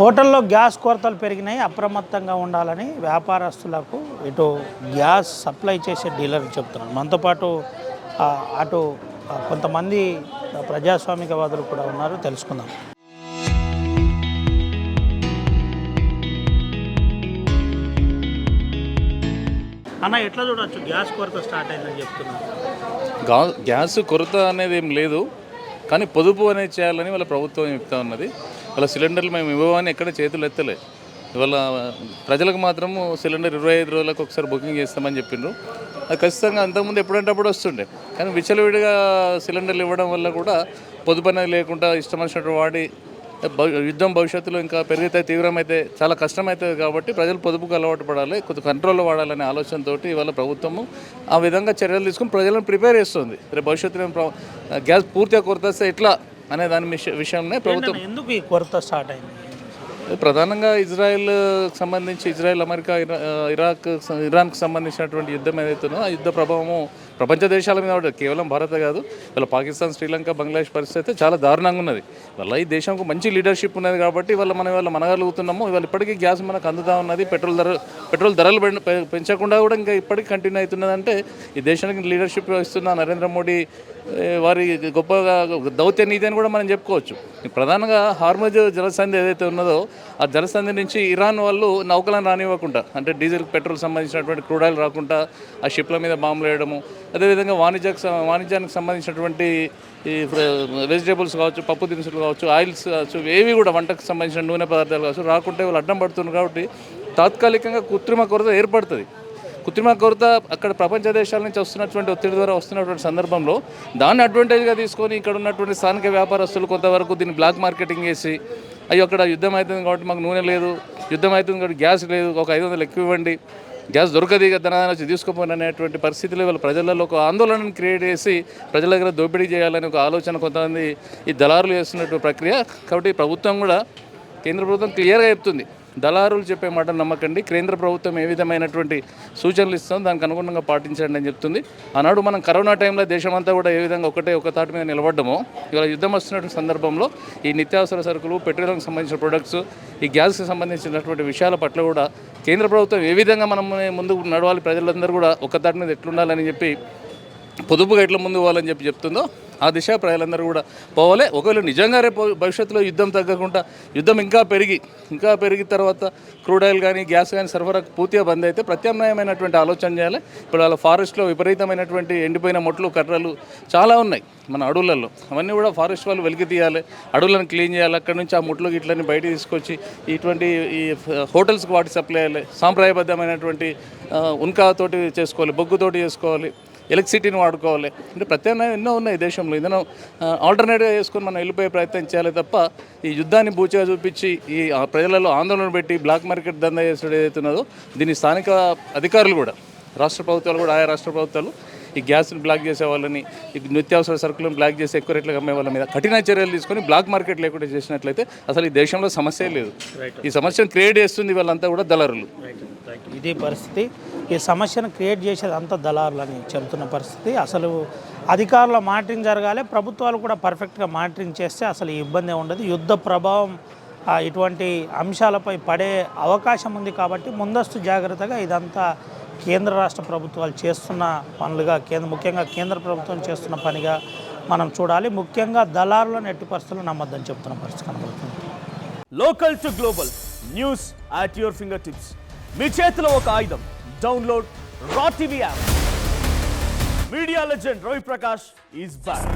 హోటల్లో గ్యాస్ కొరతలు పెరిగినాయి, అప్రమత్తంగా ఉండాలని వ్యాపారస్తులకు ఇటు గ్యాస్ సప్లై చేసే డీలర్ చెప్తున్నారు. మనతో పాటు అటు కొంతమంది ప్రజాస్వామికవాదులు కూడా ఉన్నారు, తెలుసుకుందాం. అన్న, ఎట్లా చూడవచ్చు గ్యాస్ కొరత స్టార్ట్ అయిందని చెప్తున్నారు? గ్యాస్ కొరత అనేది ఏం లేదు, కానీ పొదుపు అనేది చేయాలని వాళ్ళ ప్రభుత్వం చెప్తా ఉన్నది. వాళ్ళ సిలిండర్లు మేము ఇవ్వమని ఎక్కడ చేతులు ఎత్తలే. ఇవాళ ప్రజలకు మాత్రము సిలిండర్ 25 రోజులకు ఒకసారి బుకింగ్ చేస్తామని చెప్పిండ్రు. అది ఖచ్చితంగా అంతకుముందు ఎప్పుడంటే అప్పుడు వస్తుండే, కానీ విచ్చలవిడిగా సిలిండర్లు ఇవ్వడం వల్ల కూడా పొదుపు అనేది లేకుండా ఇష్టం వచ్చినట్టు వాడి యుద్ధం భవిష్యత్తులో ఇంకా పెరిగితే తీవ్రమైతే చాలా కష్టమవుతుంది. కాబట్టి ప్రజలు పొదుపుకు అలవాటు పడాలి, కొంచెం కంట్రోల్లో వాడాలనే ఆలోచనతో ఇవాళ ప్రభుత్వము ఆ విధంగా చర్యలు తీసుకుని ప్రజలను ప్రిపేర్ చేస్తుంది. రేపు భవిష్యత్తులో గ్యాస్ పూర్తిగా కొరత వస్తే ఎట్లా అనే దాని విషయంలో ప్రభుత్వం ఎందుకు ఈ కొరత స్టార్ట్ అయింది? ప్రధానంగా ఇజ్రాయెల్ సంబంధించి ఇజ్రాయెల్, అమెరికా, ఇరాన్కు సంబంధించినటువంటి యుద్ధం ఏదైతుందో ఆ యుద్ధ ప్రభావము ప్రపంచ దేశాల మీద ఉంటుంది. కేవలం భారత కాదు, ఇలా పాకిస్తాన్, శ్రీలంక, బంగ్లాదేశ్ పరిస్థితి చాలా దారుణంగా ఉన్నది. వల్ల ఈ దేశంకు మంచి లీడర్షిప్ ఉన్నది కాబట్టి మనం మనగలుగుతున్నాము. ఇవాళ ఇప్పటికీ గ్యాస్ మనకు అందుతూ ఉన్నది. పెట్రోల్ ధరలు పెంచకుండా కూడా ఇంకా ఇప్పటికీ కంటిన్యూ అవుతున్నది. అంటే ఈ దేశానికి లీడర్షిప్ ఇస్తున్న నరేంద్ర మోడీ వారి గొప్పగా దౌత్య నీతి అని కూడా మనం చెప్పుకోవచ్చు. ప్రధానంగా హార్మజ్ జలసంధి ఏదైతే ఉన్నదో ఆ జలసంధి నుంచి ఇరాన్ వాళ్ళు నౌకలను రానివ్వకుండా, అంటే డీజిల్, పెట్రోల్ సంబంధించినటువంటి క్రూడ్ ఆయిల్ రాకుండా ఆ షిప్ల మీద బాంబులు వేయడము, అదేవిధంగా వాణిజ్యానికి సంబంధించినటువంటి ఈ వెజిటేబుల్స్ కావచ్చు, పప్పు దినుసులు కావచ్చు, ఆయిల్స్ కావచ్చు, ఏవి కూడా వంటకు సంబంధించిన నూనె పదార్థాలు కావచ్చు రాకుంటే వాళ్ళు అడ్డం పడుతున్నారు. కాబట్టి తాత్కాలికంగా కృత్రిమ కొరత ఏర్పడుతుంది. కృత్రిమ కొరత అక్కడ ప్రపంచ దేశాల నుంచి వస్తున్నటువంటి ఒత్తిడి ద్వారా వస్తున్నటువంటి సందర్భంలో దాన్ని అడ్వాంటేజ్గా తీసుకొని ఇక్కడ ఉన్నటువంటి స్థానిక వ్యాపారస్తులు కొంతవరకు దీన్ని బ్లాక్ మార్కెటింగ్ చేసి, అయ్యో అక్కడ యుద్ధం అవుతుంది కాబట్టి మాకు నూనె లేదు, యుద్ధం అవుతుంది కాబట్టి గ్యాస్ లేదు, ఒక 500 ఎక్కువ ఇవ్వండి, గ్యాస్ దొరకదు ఇక ధనాన్ని వచ్చి తీసుకోపోయిన అనేటువంటి పరిస్థితులు వాళ్ళ ప్రజలలో ఒక ఆందోళనను క్రియేట్ చేసి ప్రజల దగ్గర దోపిడీ చేయాలని ఒక ఆలోచన కొంతమంది ఈ దళారులు చేస్తున్నటువంటి ప్రక్రియ. కాబట్టి ప్రభుత్వం కూడా, కేంద్ర ప్రభుత్వం క్లియర్గా చెప్తుంది, దళారులు చెప్పే మాటలు నమ్మకండి, కేంద్ర ప్రభుత్వం ఏ విధమైనటువంటి సూచనలు ఇస్తుందో దానికి అనుగుణంగా పాటించండి అని చెప్తుంది. ఆనాడు మనం కరోనా టైంలో దేశమంతా కూడా ఏ విధంగా ఒక తాటి మీద నిలబడ్డమో, ఇవాళ యుద్ధం వస్తున్నటువంటి సందర్భంలో ఈ నిత్యావసర సరుకులు, పెట్రోల్కి సంబంధించిన ప్రొడక్ట్స్, ఈ గ్యాస్కి సంబంధించినటువంటి విషయాల పట్ల కూడా కేంద్ర ప్రభుత్వం ఏ విధంగా మనం ముందుకు నడవాలి, ప్రజలందరూ కూడా ఒక తాటి మీద ఎట్లుండాలని చెప్పి, పొదుపుగా ఎట్లా ముందు పోవాలని చెప్తుందో ఆ దిశ ప్రజలందరూ కూడా పోవాలి. ఒకవేళ నిజంగా రేపు భవిష్యత్తులో యుద్ధం తగ్గకుండా, యుద్ధం ఇంకా పెరిగిన తర్వాత క్రూడ్ ఆయిల్ కానీ గ్యాస్ కానీ సరఫరా పూర్తిగా బంద్ అయితే ప్రత్యామ్నాయమైనటువంటి ఆలోచన చేయాలి. ఇప్పుడు వాళ్ళ ఫారెస్ట్లో విపరీతమైనటువంటి ఎండిపోయిన మొట్లు, కర్రలు చాలా ఉన్నాయి మన అడవులలో. అవన్నీ కూడా ఫారెస్ట్ వాళ్ళు వెలికి తీయాలి, అడవులను క్లీన్ చేయాలి. అక్కడ నుంచి ఆ ముట్లు గిట్లని బయటికి తీసుకొచ్చి ఇటువంటి ఈ హోటల్స్కి వాటి సప్లై చేయాలి. సాంప్రదాయబద్ధమైనటువంటి ఉన్కాతోటి చేసుకోవాలి, బొగ్గుతోటి చేసుకోవాలి, ఎలక్ట్రిసిటీని వాడుకోవాలి. అంటే ప్రత్యామ్నాయం ఎన్నో ఉన్నాయి దేశంలో. ఏదైనా ఆల్టర్నేట్గా చేసుకొని మనం వెళ్ళిపోయే ప్రయత్నం చేయాలి తప్ప ఈ యుద్ధాన్ని బూచిగా చూపించి ఈ ప్రజలలో ఆందోళన పెట్టి బ్లాక్ మార్కెట్ దందా చేసేది ఏదైతే ఉన్నదో దీన్ని స్థానిక అధికారులు కూడా, రాష్ట్ర ప్రభుత్వాలు కూడా, ఆయా రాష్ట్ర ప్రభుత్వాలు ఈ గ్యాస్ని బ్లాక్ చేసే వాళ్ళని, ఈ నిత్యావసర సరుకులను బ్లాక్ చేసి ఎక్కువ రేట్లకు అమ్మే వాళ్ళ మీద కఠిన చర్యలు తీసుకొని బ్లాక్ మార్కెట్ లేకుండా చేసినట్లయితే అసలు ఈ దేశంలో సమస్య లేదు. ఈ సమస్యను క్రియేట్ చేస్తుంది వాళ్ళంతా కూడా దళారులు. ఇది పరిస్థితి. ఈ సమస్యను క్రియేట్ చేసేది అంతా దళారులు అని చెబుతున్న పరిస్థితి. అసలు అధికారుల మానిటరింగ్ జరగాలి, ప్రభుత్వాలు కూడా పర్ఫెక్ట్గా మానిటరింగ్ చేస్తే అసలు ఈ ఇబ్బంది ఉండదు. యుద్ధ ప్రభావం ఇటువంటి అంశాలపై పడే అవకాశం ఉంది. కాబట్టి ముందస్తు జాగ్రత్తగా ఇదంతా కేంద్ర రాష్ట్ర ప్రభుత్వాలు చేస్తున్న పనులుగా, ముఖ్యంగా కేంద్ర ప్రభుత్వం చేస్తున్న పనిగా మనం చూడాలి. ముఖ్యంగా దళారులను ఎట్టి పరిస్థితుల్లో నమ్మొద్దని చెప్తున్న పరిస్థితి కనబడుతుంది. Local to global news at your fingertips. మీ చేతిలో ఒక ఆయుధం. Download Raw TV app. Media legend Ravi Prakash is back.